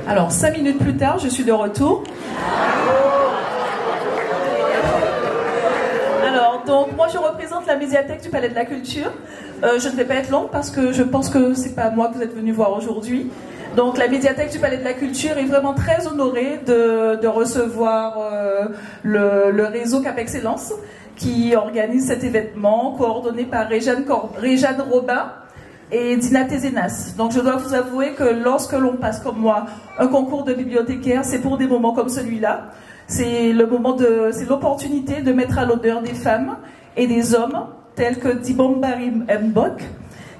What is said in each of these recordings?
Alors, 5 minutes plus tard, je suis de retour. Alors, donc, moi, je représente la médiathèque du Palais de la Culture. Je ne vais pas être longue parce que je pense que c'est pas moi que vous êtes venu voir aujourd'hui. Donc, la médiathèque du Palais de la Culture est vraiment très honorée de recevoir le réseau Cap Excellence qui organise cet événement, coordonné par Réjeanne Robin et Dina Tézénas. Donc je dois vous avouer que lorsque l'on passe comme moi un concours de bibliothécaire, c'est pour des moments comme celui-là. C'est l'opportunité de mettre à l'honneur des femmes et des hommes tels que Dibombari Mbok,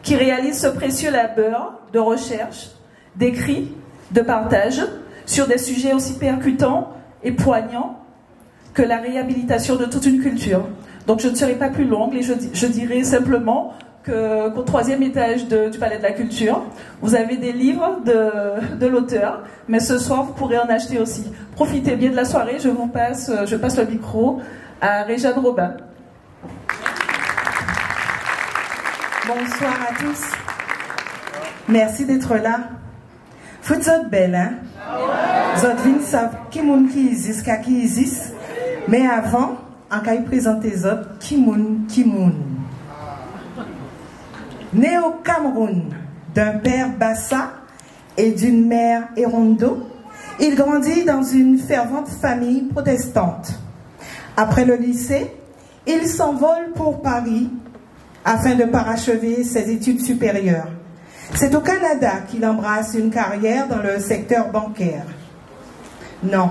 qui réalisent ce précieux labeur de recherche, d'écrit, de partage sur des sujets aussi percutants et poignants que la réhabilitation de toute une culture. Donc je ne serai pas plus longue et je dirai simplement qu'au 3e étage du Palais de la Culture, vous avez des livres de l'auteur, mais ce soir vous pourrez en acheter aussi. Profitez bien de la soirée, je passe le micro à Réjeanne Robin. Bonsoir à tous. Merci d'être là. Vous êtes belle, hein? Vous êtes venus savoir qui existe, mais avant, en cas de présenter les autres, qui moun. Né au Cameroun, d'un père Bassa et d'une mère Erondo, il grandit dans une fervente famille protestante. Après le lycée, il s'envole pour Paris afin de parachever ses études supérieures. C'est au Canada qu'il embrasse une carrière dans le secteur bancaire. Non,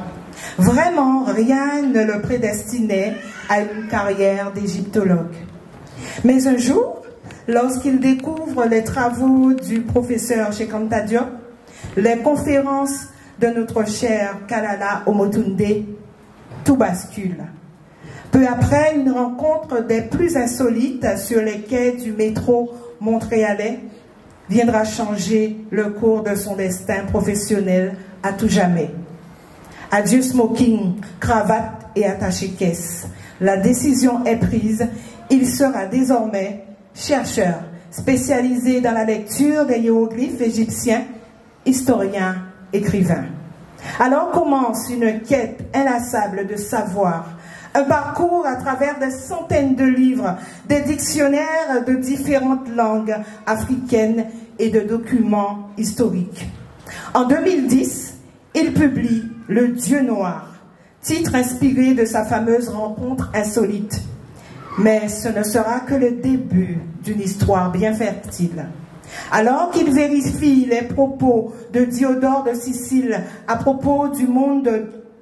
vraiment rien ne le prédestinait à une carrière d'égyptologue. Mais un jour, lorsqu'il découvre les travaux du professeur Cheikh Anta Diop, les conférences de notre cher Kalala Omotunde, tout bascule. Peu après, une rencontre des plus insolites sur les quais du métro montréalais viendra changer le cours de son destin professionnel à tout jamais. Adieu smoking, cravate et attaché-caisse. La décision est prise, il sera désormais chercheur spécialisé dans la lecture des hiéroglyphes égyptiens, historien, écrivain. Alors commence une quête inlassable de savoir, un parcours à travers des centaines de livres, des dictionnaires de différentes langues africaines et de documents historiques. En 2010, il publie Le Dieu noir, titre inspiré de sa fameuse rencontre insolite. Mais ce ne sera que le début d'une histoire bien fertile. Alors qu'il vérifie les propos de Diodore de Sicile à propos du monde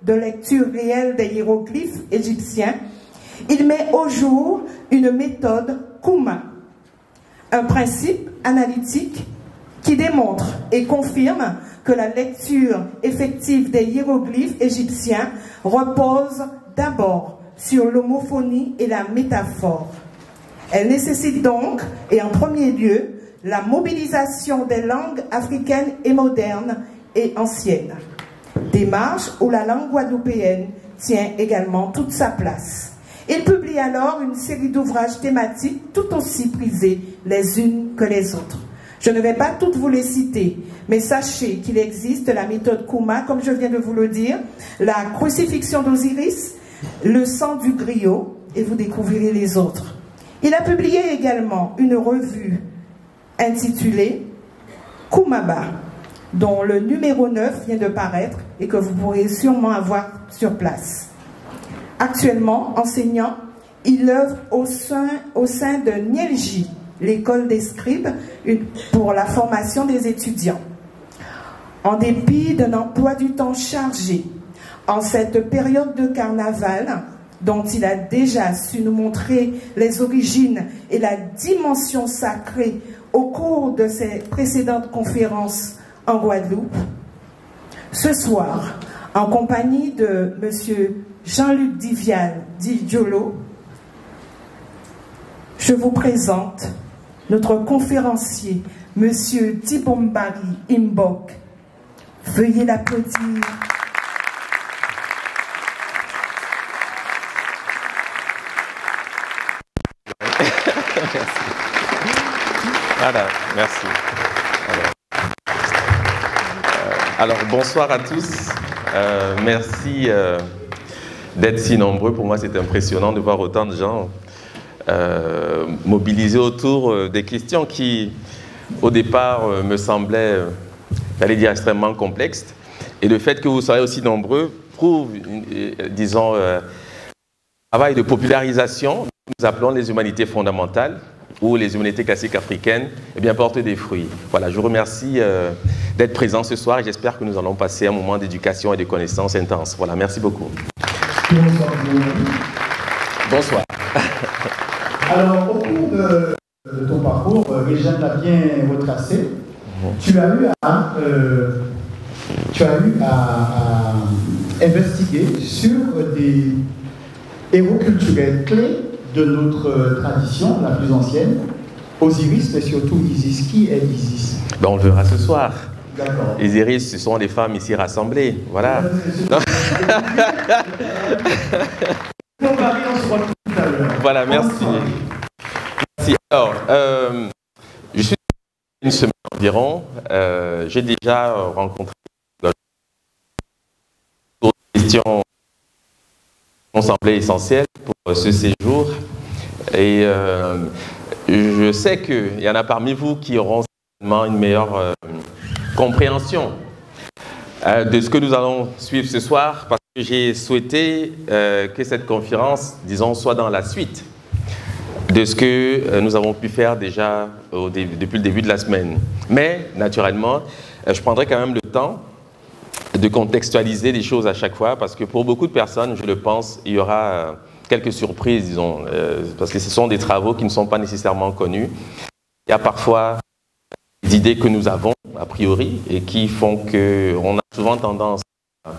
de lecture réelle des hiéroglyphes égyptiens, il met au jour une méthode Kuma, un principe analytique qui démontre et confirme que la lecture effective des hiéroglyphes égyptiens repose d'abord sur l'homophonie et la métaphore. Elle nécessite donc, et en premier lieu, la mobilisation des langues africaines et modernes et anciennes. Démarche où la langue guadeloupéenne tient également toute sa place. Il publie alors une série d'ouvrages thématiques tout aussi prisés les unes que les autres. Je ne vais pas toutes vous les citer, mais sachez qu'il existe la méthode Kuma, comme je viens de vous le dire, la crucifixion d'Osiris, le sang du griot, et vous découvrirez les autres. Il a publié également une revue intitulée Kumaba, dont le numéro 9 vient de paraître et que vous pourrez sûrement avoir sur place. Actuellement, enseignant, il œuvre au sein de Nielji, l'école des scribes, pour la formation des étudiants. En dépit d'un emploi du temps chargé, en cette période de carnaval, dont il a déjà su nous montrer les origines et la dimension sacrée au cours de ses précédentes conférences en Guadeloupe, ce soir, en compagnie de M. Jean-Luc Divial Didiolo, je vous présente notre conférencier, M. Tibombari Imbok. Veuillez l'applaudir. Voilà, merci. Alors, bonsoir à tous. Merci d'être si nombreux. Pour moi, c'est impressionnant de voir autant de gens mobilisés autour des questions qui, au départ, me semblaient, j'allais dire, extrêmement complexes. Et le fait que vous soyez aussi nombreux prouve, disons, un travail de popularisation que nous appelons les humanités fondamentales, ou les humanités classiques africaines, eh bien, portent des fruits. Voilà, je vous remercie d'être présent ce soir et j'espère que nous allons passer un moment d'éducation et de connaissances intenses. Voilà, merci beaucoup. Bonsoir. Bonsoir. Alors, au cours de ton parcours, Réjeanne l'a bien retracé. Tu as eu à investiguer sur des héros culturels clés de notre tradition la plus ancienne, Osiris, mais surtout Isis. Qui est Isis? Ben, on le verra ce soir. D'accord. Isis, ce sont les femmes ici rassemblées. Voilà. Voilà, merci. Merci. Alors, je suis une semaine environ. J'ai déjà rencontré des questions qui m'ont semblé essentielles pour ce séjour. Et je sais qu'il y en a parmi vous qui auront certainement une meilleure compréhension de ce que nous allons suivre ce soir, parce que j'ai souhaité que cette conférence, disons, soit dans la suite de ce que nous avons pu faire déjà depuis le début de la semaine. Mais, naturellement, je prendrai quand même le temps de contextualiser les choses à chaque fois, parce que pour beaucoup de personnes, je le pense, il y aura quelques surprises, disons, parce que ce sont des travaux qui ne sont pas nécessairement connus. Il y a parfois des idées que nous avons, a priori, et qui font qu'on a souvent tendance à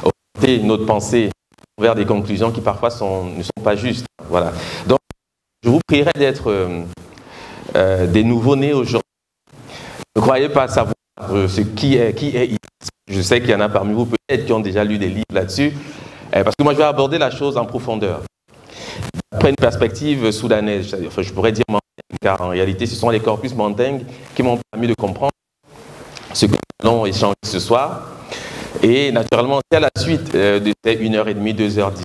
orienter notre pensée vers des conclusions qui parfois ne sont pas justes. Voilà. Donc, je vous prierai d'être des nouveaux-nés aujourd'hui. Ne croyez pas savoir qui est Isis. Je sais qu'il y en a parmi vous peut-être qui ont déjà lu des livres là-dessus, parce que moi je vais aborder la chose en profondeur. D'après une perspective soudanaise, enfin, je pourrais dire mandingue, car en réalité ce sont les corpus mandingues qui m'ont permis de comprendre ce que nous allons échanger ce soir. Et naturellement, c'est à la suite de ces 1h30, 2h10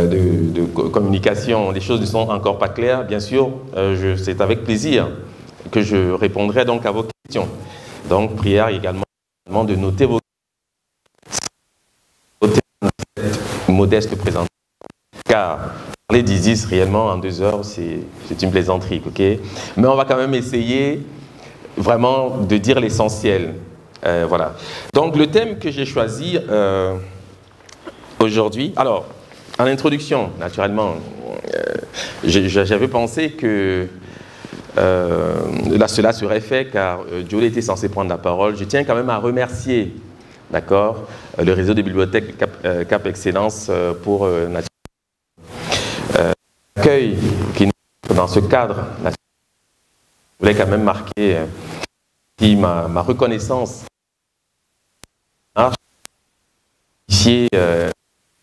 de communication, les choses ne sont encore pas claires, bien sûr, c'est avec plaisir que je répondrai donc à vos questions. Donc, prière également de noter vos modeste présentation. Car parler d'Isis réellement en 2 heures, c'est une plaisanterie, ok? Mais on va quand même essayer vraiment de dire l'essentiel. Voilà. Donc, le thème que j'ai choisi aujourd'hui, alors, en introduction, naturellement, j'avais pensé que là, cela serait fait car Joel était censé prendre la parole. Je tiens quand même à remercier, d'accord, le réseau des bibliothèques Cap Excellence pour l'accueil qui nous dans ce cadre. Je voulais quand même marquer ma reconnaissance des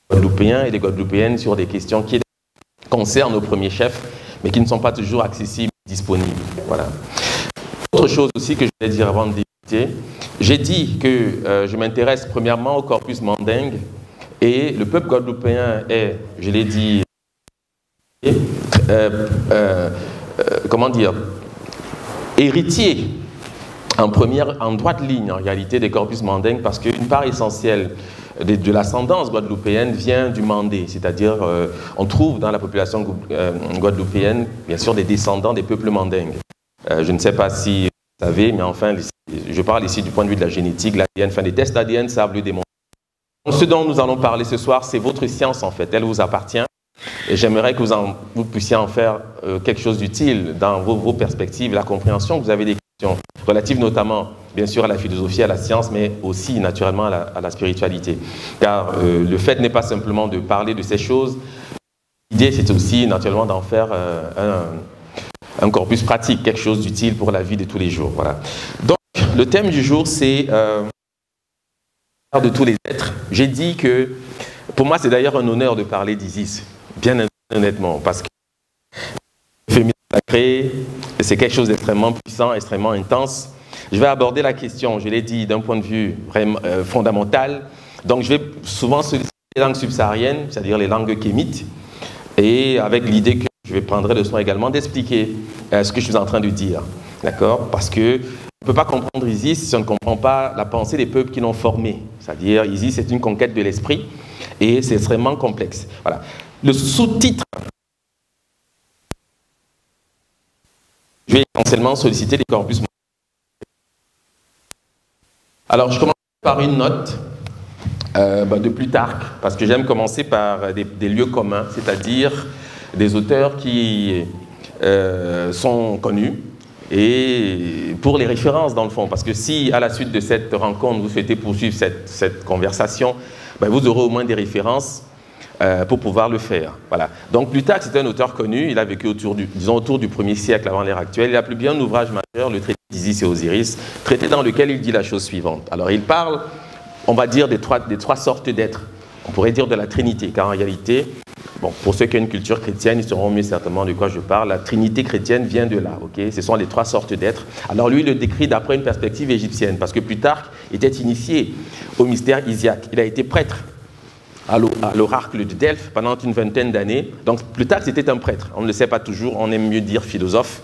Guadeloupéens et des Guadeloupéennes sur des questions qui concernent nos premiers chefs, mais qui ne sont pas toujours accessibles et disponibles. Voilà. Autre chose aussi que je voulais dire avant de débuter, j'ai dit que je m'intéresse premièrement au corpus mandingue, et le peuple guadeloupéen est, je l'ai dit, comment dire, héritier en droite ligne en réalité des corpus mandingues, parce qu'une part essentielle de l'ascendance guadeloupéenne vient du mandé, c'est-à-dire on trouve dans la population guadeloupéenne bien sûr des descendants des peuples mandingues. Je ne sais pas si vous savez, mais enfin je parle ici du point de vue de la génétique, l'ADN, enfin des tests d'ADN savent le démontrer. Ce dont nous allons parler ce soir, c'est votre science en fait, elle vous appartient. Et j'aimerais que vous puissiez en faire quelque chose d'utile dans vos perspectives, la compréhension que vous avez des questions relatives notamment, bien sûr, à la philosophie, à la science, mais aussi naturellement à la spiritualité. Car le fait n'est pas simplement de parler de ces choses, l'idée c'est aussi naturellement d'en faire un corpus pratique, quelque chose d'utile pour la vie de tous les jours. Voilà. Donc, le thème du jour, c'est de tous les êtres. J'ai dit que, pour moi, c'est d'ailleurs un honneur de parler d'Isis. Bien honnêtement, parce que le féminisme sacré, c'est quelque chose d'extrêmement puissant, extrêmement intense. Je vais aborder la question, je l'ai dit, d'un point de vue vraiment, fondamental. Donc, je vais souvent solliciter les langues subsahariennes, c'est-à-dire les langues kémites, et avec l'idée que je vais prendre le soin également d'expliquer ce que je suis en train de dire. D'accord? Parce que on ne peut pas comprendre Isis si on ne comprend pas la pensée des peuples qui l'ont formé. C'est-à-dire, Isis, c'est une conquête de l'esprit, et c'est extrêmement complexe. Voilà. Le sous-titre, je vais essentiellement solliciter les corpus. Alors, je commence par une note de Plutarque, parce que j'aime commencer par des lieux communs, c'est-à-dire des auteurs qui sont connus, et pour les références dans le fond, parce que si à la suite de cette rencontre, vous souhaitez poursuivre cette conversation, vous aurez au moins des références pour pouvoir le faire. Voilà. Donc Plutarque, c'est un auteur connu, il a vécu autour du 1er siècle avant l'ère actuelle. Il a publié un ouvrage majeur, le traité d'Isis et Osiris, traité dans lequel il dit la chose suivante. Alors il parle, on va dire, des trois sortes d'êtres. On pourrait dire de la Trinité, car en réalité, bon, pour ceux qui ont une culture chrétienne, ils sauront mieux certainement de quoi je parle. La Trinité chrétienne vient de là, ok? Ce sont les trois sortes d'êtres. Alors lui, il le décrit d'après une perspective égyptienne, parce que Plutarque était initié au mystère isiaque. Il a été prêtre à l'oracle de Delphes pendant une vingtaine d'années. Donc Plutarque, c'était un prêtre. On ne le sait pas toujours, on aime mieux dire philosophe.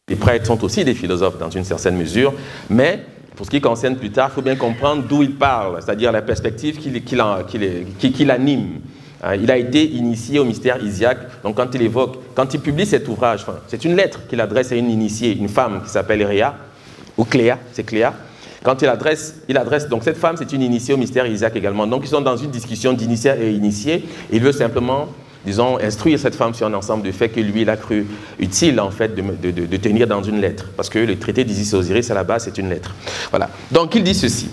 Les prêtres sont aussi des philosophes dans une certaine mesure, mais pour ce qui concerne Plutarque, il faut bien comprendre d'où il parle, c'est-à-dire la perspective qui l'anime. Il a été initié au mystère isiaque, donc quand il publie cet ouvrage, c'est une lettre qu'il adresse à une initiée, une femme qui s'appelle Réa, ou Cléa, c'est Cléa. Quand il adresse, donc cette femme, c'est une initiée au mystère isiaque également. Donc ils sont dans une discussion d'initié et initié, et il veut simplement, disons, instruire cette femme sur un ensemble de faits que lui, il a cru utile, en fait, de tenir dans une lettre. Parce que le traité d'Isis et Osiris, à la base, c'est une lettre. Voilà. Donc il dit ceci.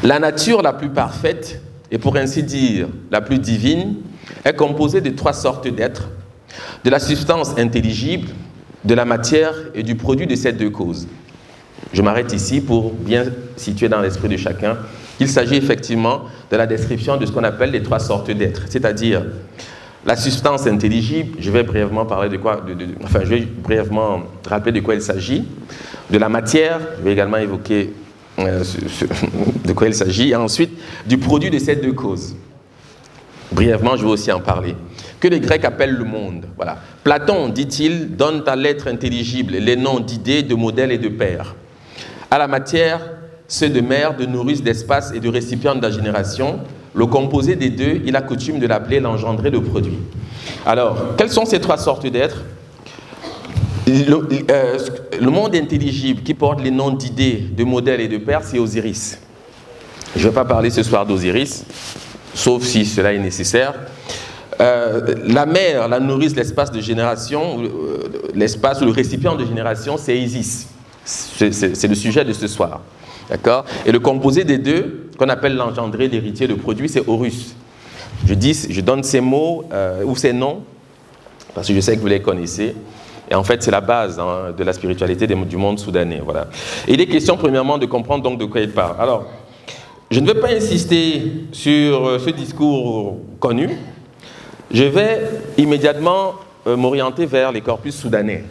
La nature la plus parfaite, et pour ainsi dire, la plus divine, est composée de trois sortes d'êtres, de la substance intelligible, de la matière et du produit de ces deux causes. Je m'arrête ici pour bien situer dans l'esprit de chacun qu'il s'agit effectivement de la description de ce qu'on appelle les trois sortes d'êtres, c'est-à-dire la substance intelligible, je vais brièvement parler de quoi, je vais brièvement rappeler de quoi il s'agit, de la matière, je vais également évoquer de quoi il s'agit, et ensuite du produit de ces deux causes. Brièvement, je vais aussi en parler. Que les Grecs appellent le monde. Voilà. Platon, dit-il, donne à l'être intelligible les noms d'idées, de modèles et de pairs. À la matière, ceux de mer, de nourrice, d'espace et de récipient de la génération. Le composé des deux, il a coutume de l'appeler l'engendré de produit. Alors, quelles sont ces trois sortes d'êtres? Le monde intelligible qui porte les noms d'idées, de modèles et de pairs, c'est Osiris. Je ne vais pas parler ce soir d'Osiris, sauf si cela est nécessaire. La mer, la nourrice, l'espace de génération, l'espace ou le récipient de génération, c'est Isis. C'est le sujet de ce soir. D'accord? Et le composé des deux, qu'on appelle l'engendré, l'héritier, le produit, c'est Horus. Je donne ces mots ou ces noms, parce que je sais que vous les connaissez. Et en fait, c'est la base de la spiritualité du monde soudanais. Voilà. Et il est question, premièrement, de comprendre donc de quoi il parle. Alors, je ne vais pas insister sur ce discours connu. Je vais immédiatement m'orienter vers les corpus soudanais,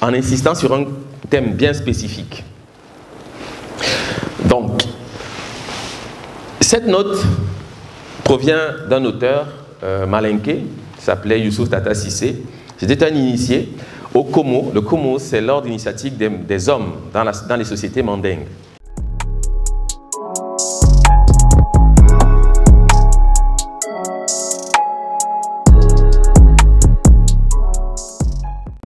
en insistant sur un thème bien spécifique. Donc, cette note provient d'un auteur, Malinké, s'appelait Youssouf Tata Sissé. C'était un initié au Como. Le Como, c'est l'ordre initiatique des hommes dans les sociétés mandingues.